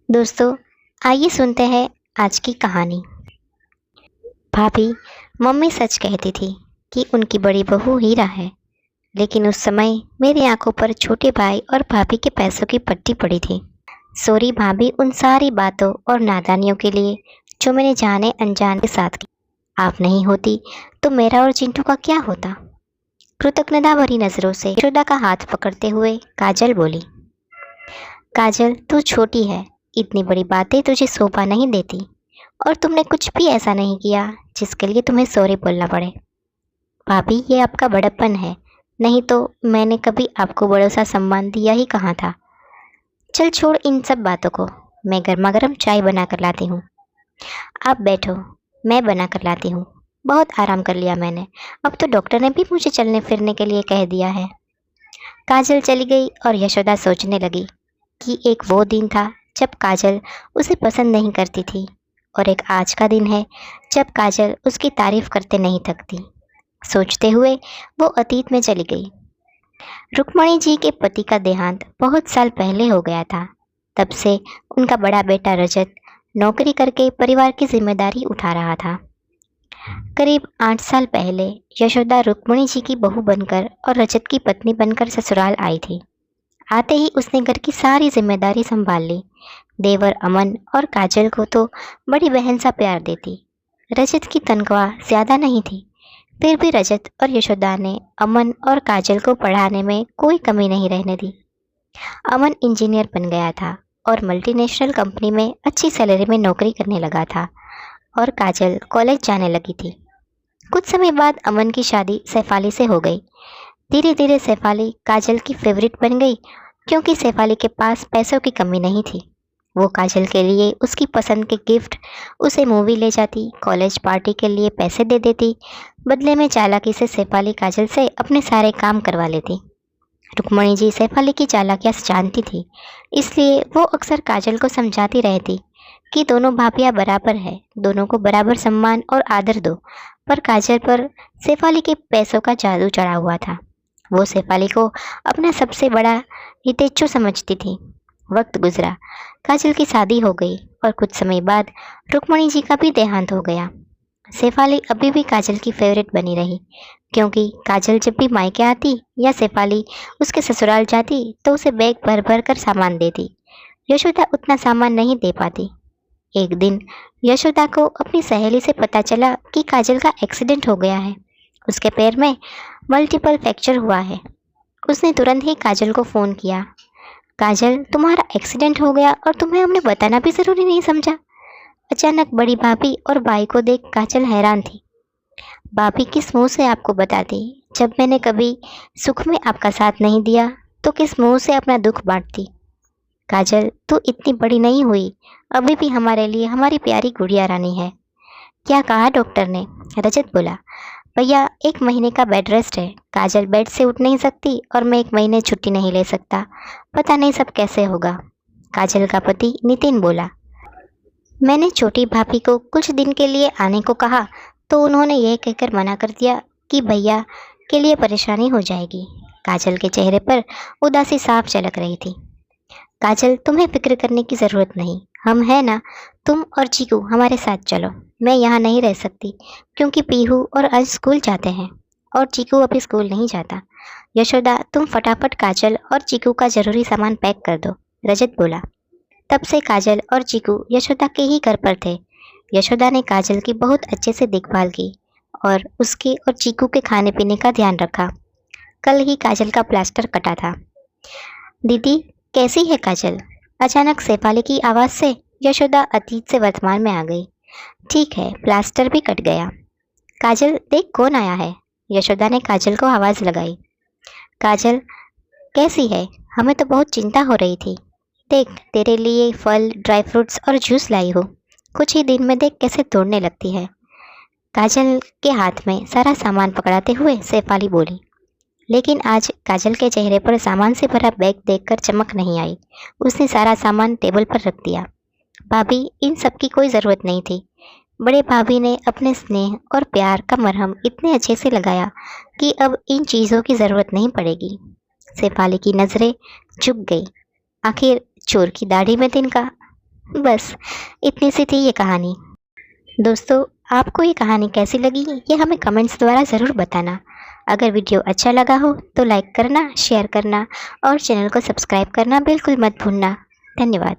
दोस्तों, आइए सुनते हैं आज की कहानी। भाभी, मम्मी सच कहती थी कि उनकी बड़ी बहू हीरा है, लेकिन उस समय मेरी आंखों पर छोटे भाई और भाभी के पैसों की पट्टी पड़ी थी। सॉरी भाभी, उन सारी बातों और नादानियों के लिए जो मैंने जाने अनजाने के साथ की। आप नहीं होती तो मेरा और चिंटू का क्या होता। कृतज्ञता भरी नजरों से यशोदा का हाथ पकड़ते हुए काजल बोली, काजल तू छोटी है, इतनी बड़ी बातें तुझे शोभा नहीं देती, और तुमने कुछ भी ऐसा नहीं किया जिसके लिए तुम्हें सॉरी बोलना पड़े। भाभी, ये आपका बड़प्पन है, नहीं तो मैंने कभी आपको बड़ों सा सम्मान दिया ही कहाँ था। चल छोड़ इन सब बातों को, मैं गर्मा गर्म चाय बना कर लाती हूँ। आप बैठो, मैं बना कर लाती हूँ। बहुत आराम कर लिया मैंने, अब तो डॉक्टर ने भी मुझे चलने फिरने के लिए कह दिया है। काजल चली गई और यशोदा सोचने लगी कि एक वो दिन था जब काजल उसे पसंद नहीं करती थी, और एक आज का दिन है जब काजल उसकी तारीफ करते नहीं थकती। सोचते हुए वो अतीत में चली गई। रुक्मणी जी के पति का देहांत बहुत साल पहले हो गया था। तब से उनका बड़ा बेटा रजत नौकरी करके परिवार की जिम्मेदारी उठा रहा था। करीब 8 साल पहले यशोदा रुक्मणी जी की बहू बनकर और रजत की पत्नी बनकर ससुराल आई थी। आते ही उसने घर की सारी जिम्मेदारी संभाल ली। देवर अमन और काजल को तो बड़ी बहन सा प्यार देती। रजत की तनख्वाह ज्यादा नहीं थी, फिर भी रजत और यशोदा ने अमन और काजल को पढ़ाने में कोई कमी नहीं रहने दी। अमन इंजीनियर बन गया था और मल्टीनेशनल कंपनी में अच्छी सैलरी में नौकरी करने लगा था, और काजल कॉलेज जाने लगी थी। कुछ समय बाद अमन की शादी सैफाली से हो गई। धीरे धीरे सैफाली काजल की फेवरेट बन गई, क्योंकि सैफाली के पास पैसों की कमी नहीं थी। वो काजल के लिए उसकी पसंद के गिफ्ट, उसे मूवी ले जाती, कॉलेज पार्टी के लिए पैसे दे देती। बदले में चालाकी से सैफाली काजल से अपने सारे काम करवा लेती। रुक्मणी जी सैफाली की चालाकियाँ जानती थी, इसलिए वो अक्सर काजल को समझाती रहती कि दोनों भाभियाँ बराबर है, दोनों को बराबर सम्मान और आदर दो। पर काजल पर सैफाली के पैसों का जादू चढ़ा हुआ था। वो सैफाली को अपना सबसे बड़ा हितेच्छु समझती थी। वक्त गुजरा, काजल की शादी हो गई और कुछ समय बाद रुक्मणी जी का भी देहांत हो गया। सैफाली अभी भी काजल की फेवरेट बनी रही, क्योंकि काजल जब भी मायके आती या सैफाली उसके ससुराल जाती तो उसे बैग भर भर कर सामान देती। यशोदा उतना सामान नहीं दे पाती। एक दिन यशोदा को अपनी सहेली से पता चला कि काजल का एक्सीडेंट हो गया है। उसके पैर में मल्टीपल फ्रैक्चर हुआ है। उसने तुरंत ही काजल को फ़ोन किया, काजल तुम्हारा एक्सीडेंट हो गया और तुम्हें हमने बताना भी ज़रूरी नहीं समझा। अचानक बड़ी भाभी और भाई को देख काजल हैरान थी। भाभी किस मुंह से आपको बताती, जब मैंने कभी सुख में आपका साथ नहीं दिया तो किस मुंह से अपना दुख बांटती। काजल तू इतनी बड़ी नहीं हुई, अभी भी हमारे लिए हमारी प्यारी गुड़िया रानी है। क्या कहा डॉक्टर ने? रजत बोला, भैया 1 महीने का बेड रेस्ट है। काजल बेड से उठ नहीं सकती और मैं 1 महीने छुट्टी नहीं ले सकता। पता नहीं सब कैसे होगा। काजल का पति नितिन बोला, मैंने छोटी भाभी को कुछ दिन के लिए आने को कहा तो उन्होंने यह कहकर मना कर दिया कि भैया के लिए परेशानी हो जाएगी। काजल के चेहरे पर उदासी साफ झलक रही थी। काजल तुम्हें फिक्र करने की ज़रूरत नहीं, हम हैं ना। तुम और चीकू हमारे साथ चलो। मैं यहाँ नहीं रह सकती, क्योंकि पीहू और अंश स्कूल जाते हैं और चीकू अभी स्कूल नहीं जाता। यशोदा तुम फटाफट काजल और चीकू का ज़रूरी सामान पैक कर दो, रजत बोला। तब से काजल और चीकू यशोदा के ही घर पर थे। यशोदा ने काजल की बहुत अच्छे से देखभाल की और उसके और चीकू के खाने पीने का ध्यान रखा। कल ही काजल का प्लास्टर कटा था। दीदी कैसी है काजल? अचानक सैफाली की आवाज़ से यशोदा अतीत से वर्तमान में आ गई। ठीक है, प्लास्टर भी कट गया। काजल देख कौन आया है। यशोदा ने काजल को आवाज़ लगाई। काजल कैसी है? हमें तो बहुत चिंता हो रही थी। देख तेरे लिए फल, ड्राई फ्रूट्स और जूस लाई हो। कुछ ही दिन में देख कैसे तोड़ने लगती है। काजल के हाथ में सारा सामान पकड़ाते हुए सैफाली बोली। लेकिन आज काजल के चेहरे पर सामान से भरा बैग देखकर चमक नहीं आई। उसने सारा सामान टेबल पर रख दिया। भाभी इन सब की कोई ज़रूरत नहीं थी। बड़े भाभी ने अपने स्नेह और प्यार का मरहम इतने अच्छे से लगाया कि अब इन चीज़ों की ज़रूरत नहीं पड़ेगी। सैफाली की नज़रें झुक गई। आखिर चोर की दाढ़ी में तिनका। बस इतनी सी थी ये कहानी। दोस्तों, आपको ये कहानी कैसी लगी ये हमें कमेंट्स द्वारा ज़रूर बताना। अगर वीडियो अच्छा लगा हो तो लाइक करना, शेयर करना और चैनल को सब्सक्राइब करना बिल्कुल मत भूलना। धन्यवाद।